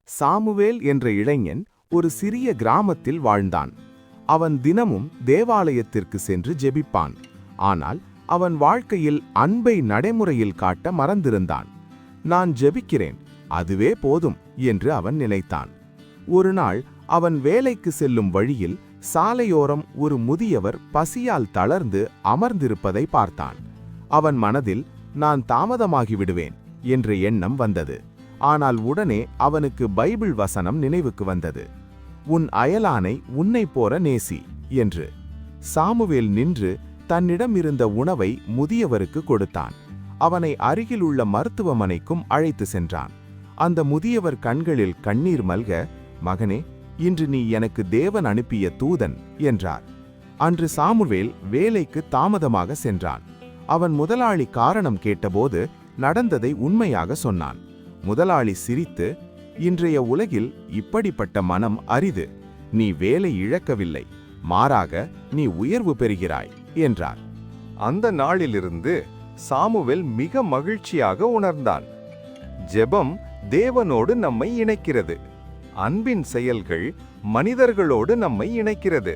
Samuel என்ற இளைஞன் ஒரு சிறிய கிராமத்தில் வாழ்ந்தான். அவன் தினமும் தேவாலயத்திற்கு சென்று ஜெபிப்பான். ஆனால் அவன் வாழ்க்கையில் அன்பை நடைமுறையில் காட்ட மறந்திருந்தான். நான் ஜெபிக்கிறேன், அதுவே போதும் என்று அவன் நினைத்தான். ஒரு நாள் அவன் வேலைக்கு செல்லும் வழியில் சாலையோரம் ஒரு முதியவர் பசியால் தளர்ந்து அமர்ந்திருப்பதை பார்த்தான். அவன் மனதில் நான் தாமதமாகிவிடுவேன் என்ற எண்ணம் வந்தது. ஆனால் உடனே அவனுக்கு பைபிள் வசனம் நினைவுக்கு வந்தது. உன் அயலானை உன்னைப் போல நேசி என்று. சாமுவேல் நின்று தன்னிடம் இருந்த உணவை முதியவருக்கு கொடுத்தான். அவனை அருகிலுள்ள மருத்துவமனைக்கும் அழைத்து சென்றான். அந்த முதியவர் கண்களில் கண்ணீர் மல்க, மகனே, இன்று நீ எனக்கு தேவன் அனுப்பிய தூதன் என்றார். அன்று சாமுவேல் வேலைக்கு தாமதமாக சென்றான். அவன் முதலாளி காரணம் கேட்டபோது நடந்ததை உண்மையாக சொன்னான். முதலாளி சிரித்து, இன்றைய உலகில் இப்படிப்பட்ட மனம் அரிது. நீ வேலை இழக்கவில்லை, மாறாக நீ உயர்வு பெறுகிறாய் என்றார். அந்த நாளிலிருந்து சாமுவேல் மிக மகிழ்ச்சியாக உணர்ந்தான். ஜெபம் தேவனோடு நம்மை இணைக்கிறது. அன்பின் செயல்கள் மனிதர்களோடு நம்மை இணைக்கிறது.